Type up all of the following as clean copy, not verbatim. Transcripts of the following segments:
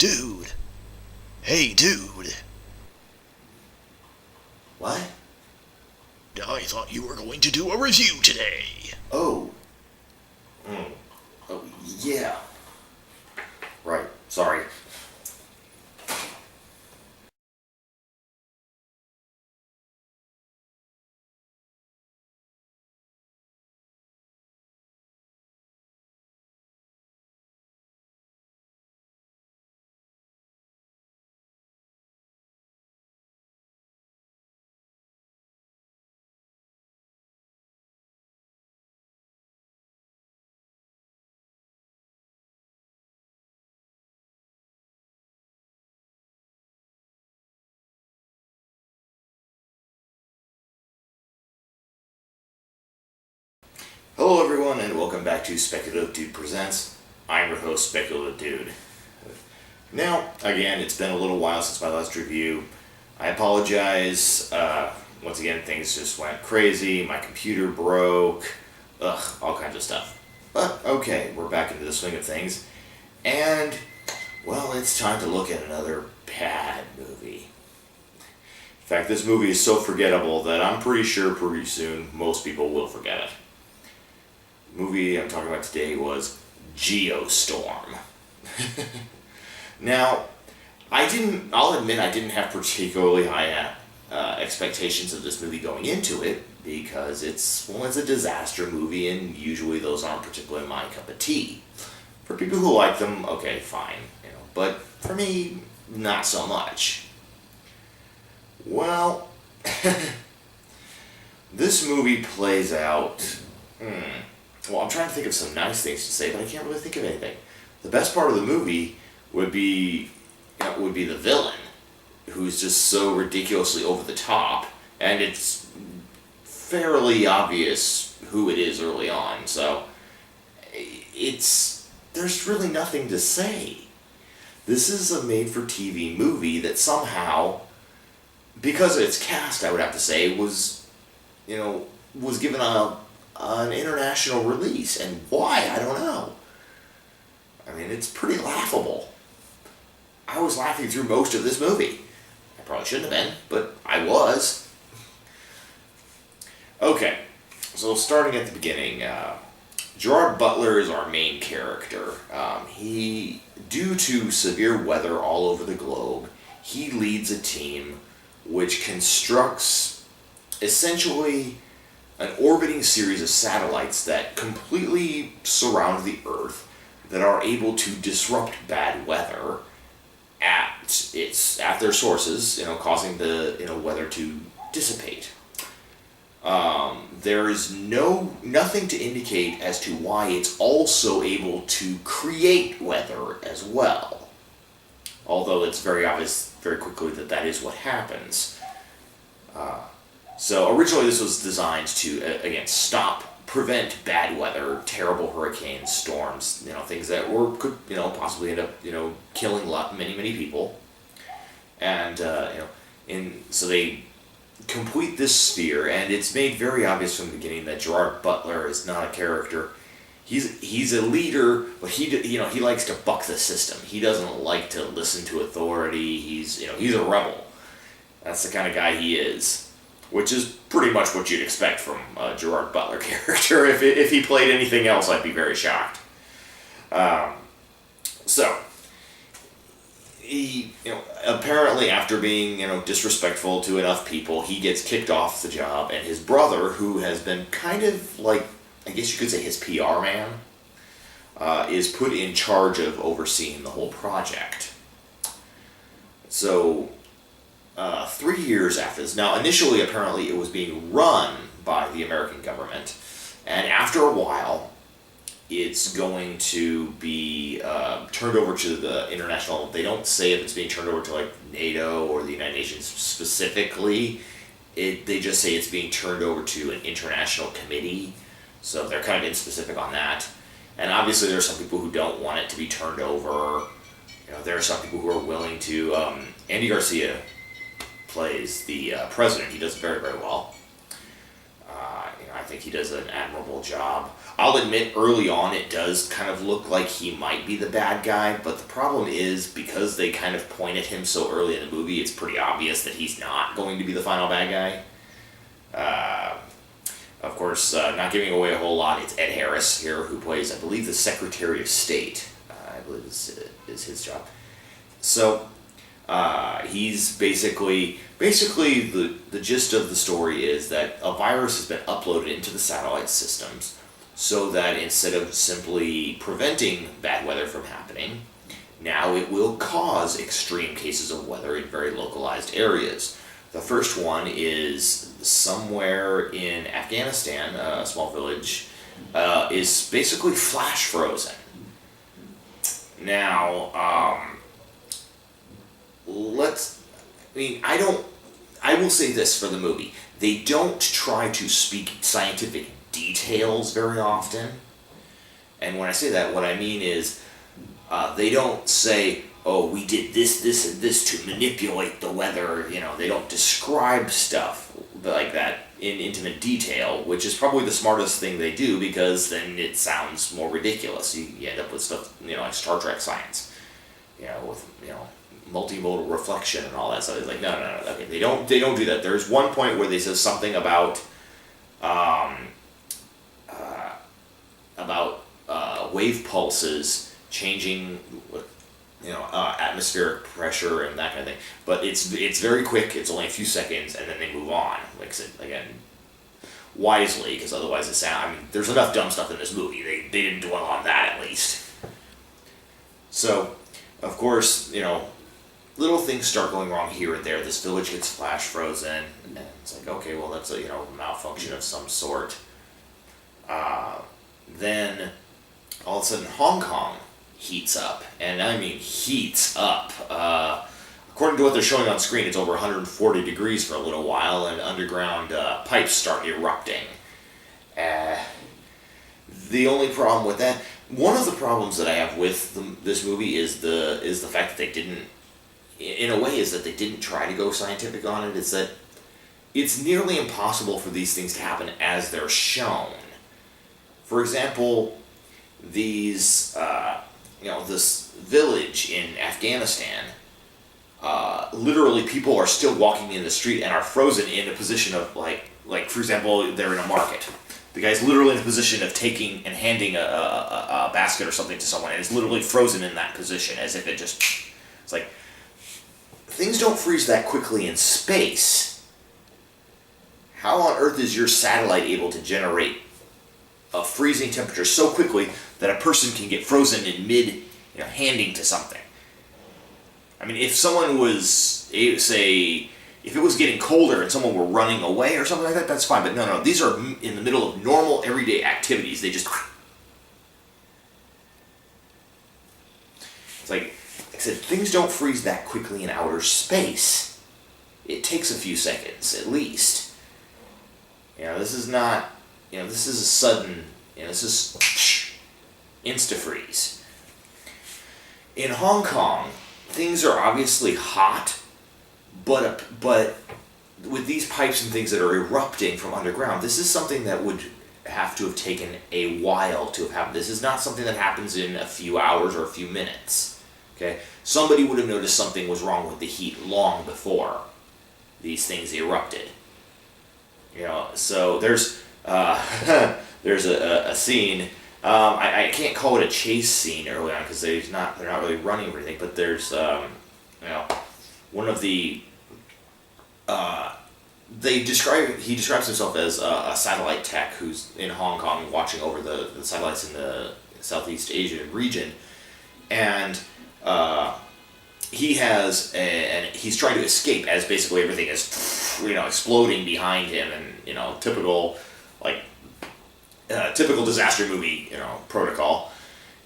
Dude. Hey, dude. What? I thought you were going to do a review today. Oh. Oh, yeah. Right. Sorry. Hello everyone and welcome back to Speculative Dude Presents. I'm your host, Speculative Dude. Now, again, it's been a little while since my last review. I apologize. Once again, things just went crazy. My computer broke. All kinds of stuff. But, okay, we're back into the swing of things. And, well, it's time to look at another bad movie. In fact, this movie is so forgettable that I'm pretty sure pretty soon most people will forget it. The movie I'm talking about today was Geostorm. Now, I'll admit I didn't have particularly high expectations of this movie going into it because it's a disaster movie and usually those aren't particularly my cup of tea. For people who like them, okay, fine, but for me, not so much. Well, this movie plays out. Well, I'm trying to think of some nice things to say, but I can't really think of anything. The best part of the movie would be the villain, who's just so ridiculously over the top, and it's fairly obvious who it is early on. So there's really nothing to say. This is a made-for-TV movie that somehow, because of its cast, I would have to say, was given an international release, and why, I don't know. I mean, it's pretty laughable. I was laughing through most of this movie. I probably shouldn't have been, but I was. Okay, so starting at the beginning, Gerard Butler is our main character. Due to severe weather all over the globe, he leads a team which constructs essentially an orbiting series of satellites that completely surround the Earth that are able to disrupt bad weather at their sources, causing the weather to dissipate. There is nothing to indicate as to why it's also able to create weather as well. Although it's very obvious very quickly that is what happens. So originally this was designed to, again, prevent bad weather, terrible hurricanes, storms, things that could possibly end up, killing many people. And, so they complete this sphere, and it's made very obvious from the beginning that Gerard Butler is not a character. He's a leader, but he likes to buck the system. He doesn't like to listen to authority. He's a rebel. That's the kind of guy he is. Which is pretty much what you'd expect from a Gerard Butler character. If he played anything else, I'd be very shocked. So, he, apparently after being, disrespectful to enough people, he gets kicked off the job, and his brother, who has been kind of like, I guess you could say his PR man, is put in charge of overseeing the whole project. So, 3 years after this. Now, initially, apparently, it was being run by the American government, and after a while, it's going to be turned over to the international. They don't say if it's being turned over to like NATO or the United Nations specifically. They just say it's being turned over to an international committee. So they're kind of inspecific on that. And obviously, there are some people who don't want it to be turned over. There are some people who are willing to. Andy Garcia plays the president. He does very, very well. I think he does an admirable job. I'll admit, early on, it does kind of look like he might be the bad guy, but the problem is, because they kind of point at him so early in the movie, it's pretty obvious that he's not going to be the final bad guy. Of course, not giving away a whole lot, it's Ed Harris here, who plays, I believe, the Secretary of State. I believe is his job. So, he's basically the gist of the story is that a virus has been uploaded into the satellite systems so that instead of simply preventing bad weather from happening, now it will cause extreme cases of weather in very localized areas. The first one is somewhere in Afghanistan, a small village, is basically flash frozen. Now, I will say this for the movie. They don't try to speak scientific details very often. And when I say that, what I mean is, they don't say, oh, we did this, this, and this to manipulate the weather. They don't describe stuff like that in intimate detail, which is probably the smartest thing they do, because then it sounds more ridiculous. You end up with stuff, like Star Trek science, with, multimodal reflection and all that stuff. It's like, no, okay, they don't do that. There's one point where they say something about wave pulses changing, atmospheric pressure and that kind of thing. But it's very quick. It's only a few seconds, and then they move on. Like I said, again, wisely, because otherwise there's enough dumb stuff in this movie. They didn't dwell on that, at least. So, of course, little things start going wrong here and there. This village gets flash frozen, and it's like, okay, well, that's a malfunction of some sort. Then all of a sudden, Hong Kong heats up, and I mean heats up. According to what they're showing on screen, it's over 140 degrees for a little while, and underground pipes start erupting. The only problem with that, one of the problems that I have with this movie is the fact that they didn't, in a way, is that they didn't try to go scientific on it. Is that it's nearly impossible for these things to happen as they're shown. For example, these, this village in Afghanistan, literally people are still walking in the street and are frozen in a position of, like for example, they're in a market. The guy's literally in a position of taking and handing a basket or something to someone, and is literally frozen in that position, as if it's like, things don't freeze that quickly in space. How on earth is your satellite able to generate a freezing temperature so quickly that a person can get frozen in mid, handing to something? I mean, if someone was, say, if it was getting colder and someone were running away or something like that, that's fine. But no, these are in the middle of normal, everyday activities. They just... It's like I said, things don't freeze that quickly in outer space. It takes a few seconds, at least. This is not... this is a sudden... this is... insta-freeze. In Hong Kong, things are obviously hot, but with these pipes and things that are erupting from underground, this is something that would have to have taken a while to have happened. This is not something that happens in a few hours or a few minutes. Okay? Somebody would have noticed something was wrong with the heat long before these things erupted. So there's there's a scene. I can't call it a chase scene early on because they're not really running or anything. But there's one of the he describes himself as a satellite tech who's in Hong Kong watching over the satellites in the Southeast Asian region, and he's trying to escape as basically everything is exploding behind him, and typical disaster movie protocol.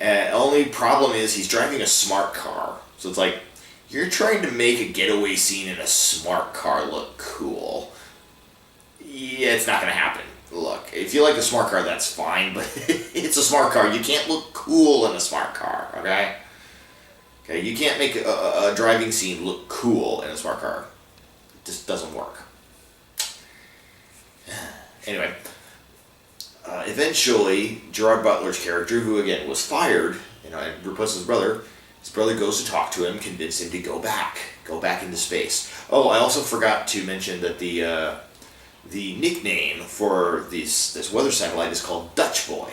Only problem is he's driving a smart car, so it's like, you're trying to make a getaway scene in a smart car look cool. Yeah, it's not going to happen. Look, if you like a smart car, that's fine, but it's a smart car. You can't look cool in a smart car, okay? Okay, you can't make a driving scene look cool in a smart car. It just doesn't work. Anyway, Eventually, Gerard Butler's character, who again was fired, and replaced his brother goes to talk to him, convince him to go back into space. Oh, I also forgot to mention that the nickname for this weather satellite is called Dutch Boy,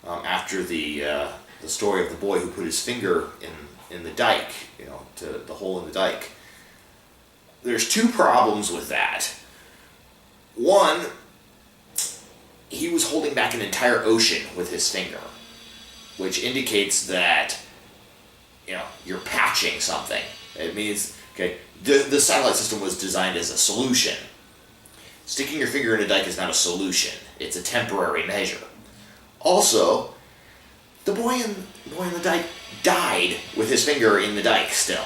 after the story of the boy who put his finger in the dike, to the hole in the dike. There's two problems with that. One, he was holding back an entire ocean with his finger, which indicates that you're patching something. It means, okay, the satellite system was designed as a solution. Sticking your finger in a dike is not a solution. It's a temporary measure. Also, the boy in the dike died with his finger in the dike still.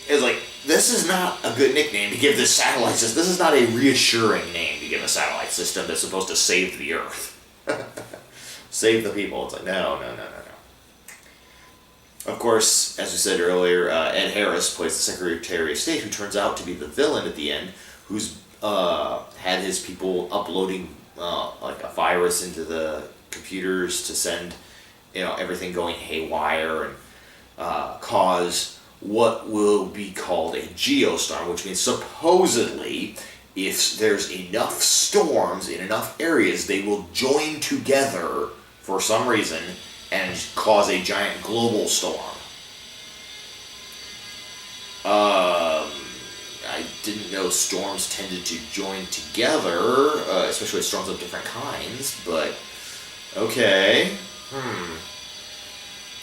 It's like, this is not a good nickname to give this satellite system. This is not a reassuring name to give a satellite system that's supposed to save the Earth. Save the people. It's like, no. Of course, as we said earlier, Ed Harris plays the Secretary of State, who turns out to be the villain at the end, who's had his people uploading like a virus into the computers to send everything going haywire and cause what will be called a geostorm, which means supposedly if there's enough storms in enough areas, they will join together for some reason and cause a giant global storm. I didn't know storms tended to join together, especially storms of different kinds, but okay.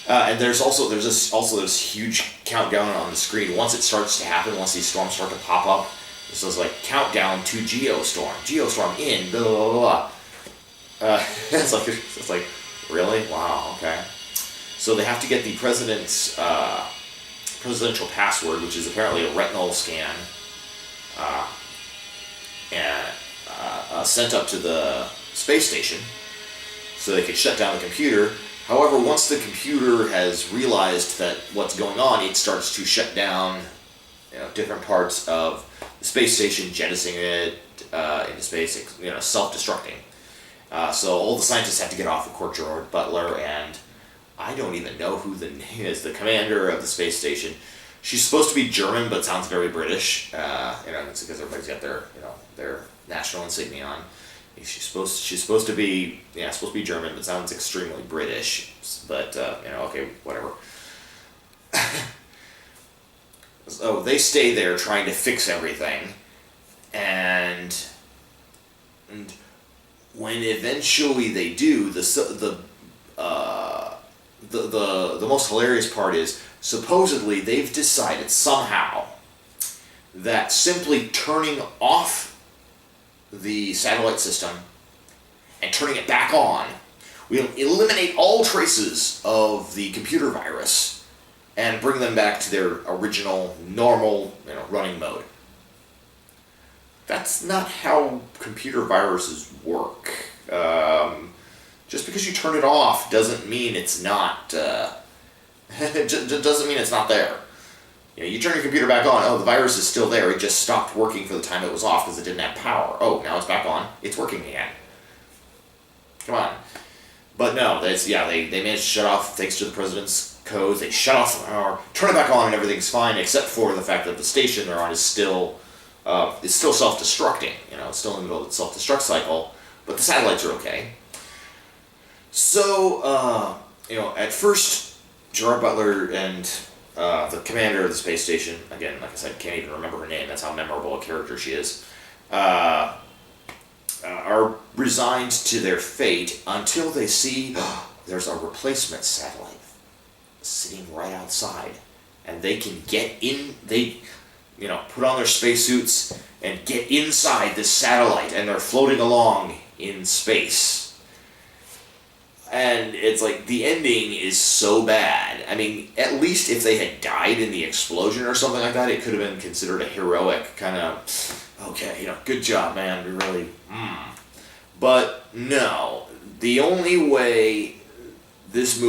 And there's this huge countdown on the screen. Once it starts to happen, once these storms start to pop up, it says like countdown to Geostorm. Geostorm in blah blah blah. It's like really? Wow. Okay. So they have to get the president's presidential password, which is apparently a retinal scan, and sent up to the space station so they can shut down the computer. However, once the computer has realized that what's going on, it starts to shut down different parts of the space station, jettisoning it into space, self-destructing. So all the scientists have to get off, of course, Gerard Butler, and I don't even know who the name is, the commander of the space station. She's supposed to be German, but sounds very British. It's because everybody's got their national insignia on. She's supposed to be German, but sounds extremely British. But okay, whatever. So they stay there trying to fix everything, and when eventually they do, the most hilarious part is supposedly they've decided somehow that simply turning off the satellite system and turning it back on will eliminate all traces of the computer virus and bring them back to their original normal running mode. That's not how computer viruses work. Just because you turn it off doesn't mean it's not doesn't mean it's not there. You turn your computer back on, the virus is still there, it just stopped working for the time it was off because it didn't have power. Oh, now it's back on, it's working again. Come on. But no, they managed to shut off, thanks to the president's codes, they shut off the power, turn it back on, and everything's fine, except for the fact that the station they're on is still self-destructing. It's still in the middle of its self-destruct cycle, but the satellites are okay. So, at first, Gerard Butler and the commander of the space station, again, like I said, can't even remember her name, that's how memorable a character she is, are resigned to their fate until they see there's a replacement satellite sitting right outside, and they can get in, put on their spacesuits and get inside this satellite, and they're floating along in space. And it's like, the ending is so bad. I mean, at least if they had died in the explosion or something like that, it could have been considered a heroic kind of, okay, good job, man, we really, But no, the only way this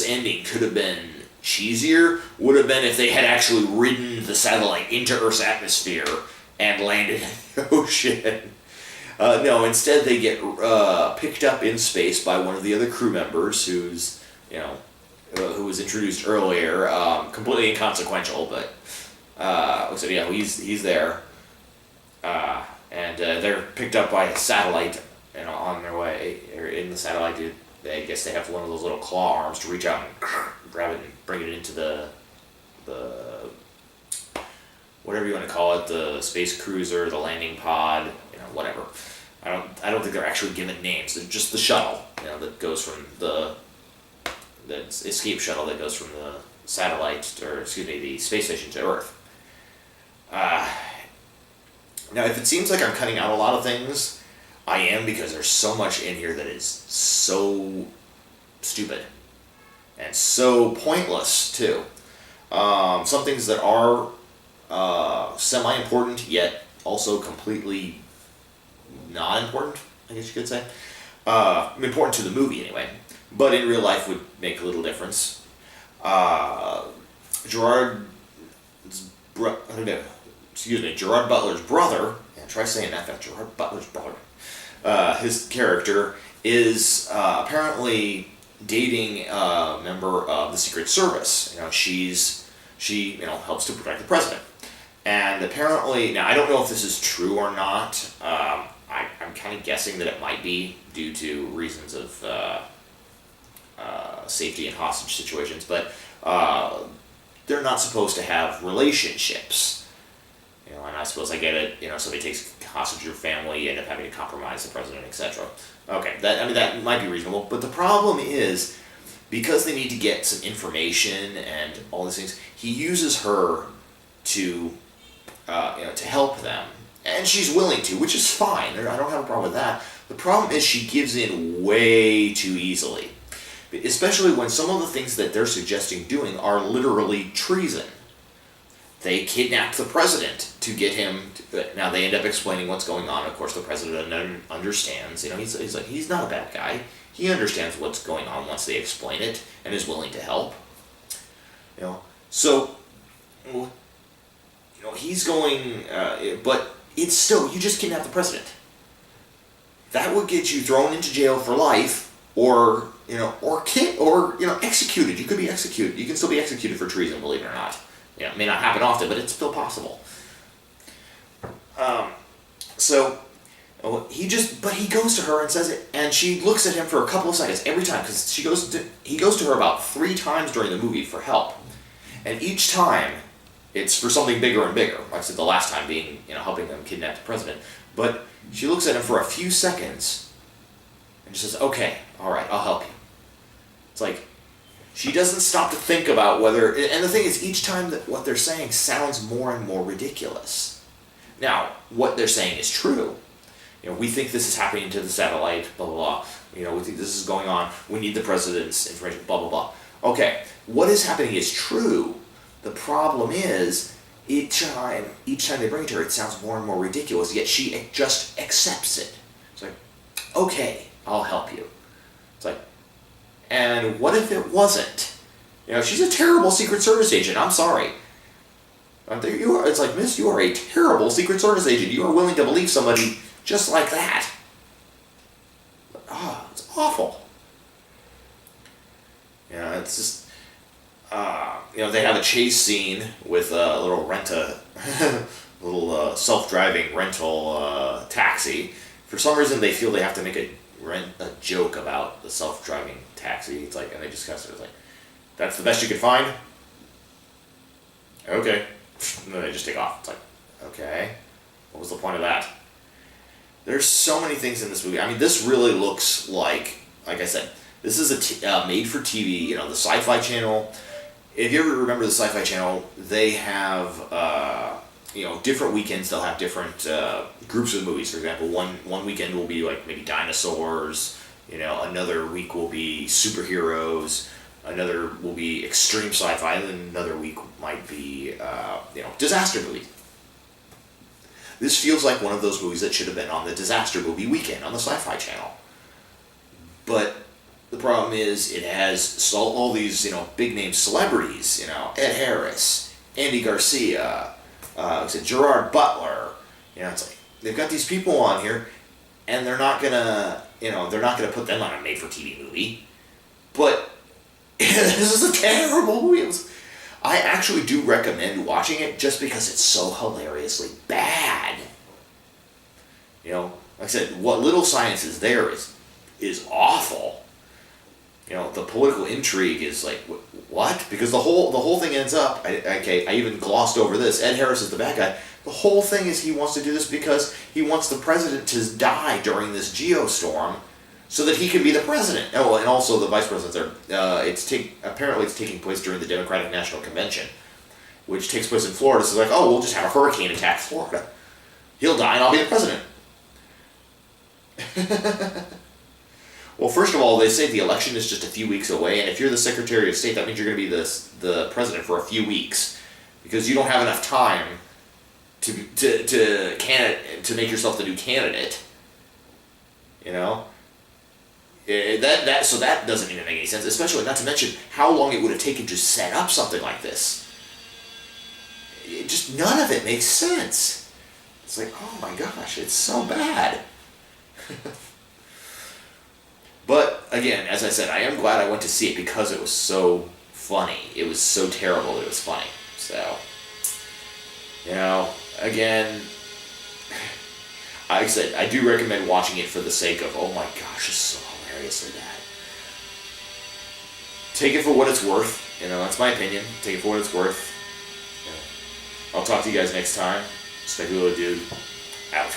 ending could have been cheesier would have been if they had actually ridden the satellite into Earth's atmosphere and landed in the ocean. No, instead they get picked up in space by one of the other crew members who was introduced earlier, completely inconsequential, but so yeah, he's there, and they're picked up by a satellite, on their way, or in the satellite. I guess they have one of those little claw arms to reach out and grab it and bring it into the whatever you want to call it, the space cruiser, the landing pod, whatever. I don't think they're actually given names. They're just the shuttle, that goes from the escape shuttle that goes from the the space station to Earth. Now, if it seems like I'm cutting out a lot of things, I am, because there's so much in here that is so stupid and so pointless too. Some things that are semi-important yet also completely not important, I guess you could say. Important to the movie anyway, but in real life would make a little difference. Gerard Butler's brother, try saying that, Gerard Butler's brother, his character is apparently dating a member of the Secret Service. She helps to protect the president. And apparently, now I don't know if this is true or not. I'm kind of guessing that it might be due to reasons of safety and hostage situations, but they're not supposed to have relationships. And I suppose I get it. Somebody takes hostage your family, you end up having to compromise the president, etc. Okay, that might be reasonable. But the problem is, because they need to get some information and all these things, he uses her to help them, and she's willing to, which is fine. I don't have a problem with that. The problem is she gives in way too easily, especially when some of the things that they're suggesting doing are literally treason. They kidnapped the president to get him. Now they end up explaining what's going on. Of course, the president understands. He's not a bad guy. He understands what's going on once they explain it and is willing to help. So he's going, but it's still, you just kidnapped the president. That would get you thrown into jail for life, or executed. You could be executed. You can still be executed for treason, believe it or not. It may not happen often, but it's still possible. He goes to her and says it, and she looks at him for a couple of seconds every time, because he goes to her about 3 times during the movie for help, and each time it's for something bigger and bigger. Like I said, the last time being helping them kidnap the president, but she looks at him for a few seconds, and she says, "Okay, all right, I'll help you." It's like, she doesn't stop to think about whether... And the thing is, each time that what they're saying sounds more and more ridiculous. Now, what they're saying is true. We think this is happening to the satellite, blah, blah, blah. We think this is going on. We need the president's information, blah, blah, blah. Okay, what is happening is true. The problem is, each time they bring it to her, it sounds more and more ridiculous, yet she just accepts it. It's like, okay, I'll help you. It's like, and what if it wasn't? She's a terrible Secret Service agent. I'm sorry. You are. It's like, miss, you are a terrible Secret Service agent. You are willing to believe somebody just like that. It's awful. It's just... they have a chase scene with a little self-driving rental taxi. For some reason, they feel they have to make a joke about the self-driving taxi. It's like, and they just kind of like, "That's the best you could find?" Okay. And then they just take off. It's like, okay, what was the point of that? There's so many things in this movie. This really looks like I said, this is a made-for-TV, the Sci-Fi Channel. If you ever remember the Sci-Fi Channel, they have, different weekends, they'll have different groups of movies. For example, one weekend will be like maybe dinosaurs, another week will be superheroes, another will be extreme sci-fi, and then another week might be, disaster movies. This feels like one of those movies that should have been on the disaster movie weekend on the Sci-Fi Channel. But the problem is, it has all these, big name celebrities, Ed Harris, Andy Garcia, Gerard Butler. It's like, they've got these people on here, and they're not gonna put them on a made-for-TV movie. But this is a terrible movie. I actually do recommend watching it just because it's so hilariously bad. Like I said, what little science is there is awful. The political intrigue is like, what? Because the whole thing ends up, I even glossed over this, Ed Harris is the bad guy. The whole thing is he wants to do this because he wants the president to die during this geostorm so that he can be the president. Oh, and also the vice presidents are, apparently it's taking place during the Democratic National Convention, which takes place in Florida. So it's like, oh, we'll just have a hurricane attack Florida. He'll die and I'll be the president. Well, first of all, they say the election is just a few weeks away, and if you're the Secretary of State, that means you're going to be the president for a few weeks, because you don't have enough time to make yourself the new candidate. So that doesn't even make any sense. Especially not to mention how long it would have taken to set up something like this. Just none of it makes sense. It's like, oh my gosh, it's so bad. But again, as I said, I am glad I went to see it because it was so funny. It was so terrible that it was funny. So, again, like I said, I do recommend watching it for the sake of, oh my gosh, it's so hilariously bad. Take it for what it's worth. That's my opinion. Take it for what it's worth. I'll talk to you guys next time. Speculative Dude, out.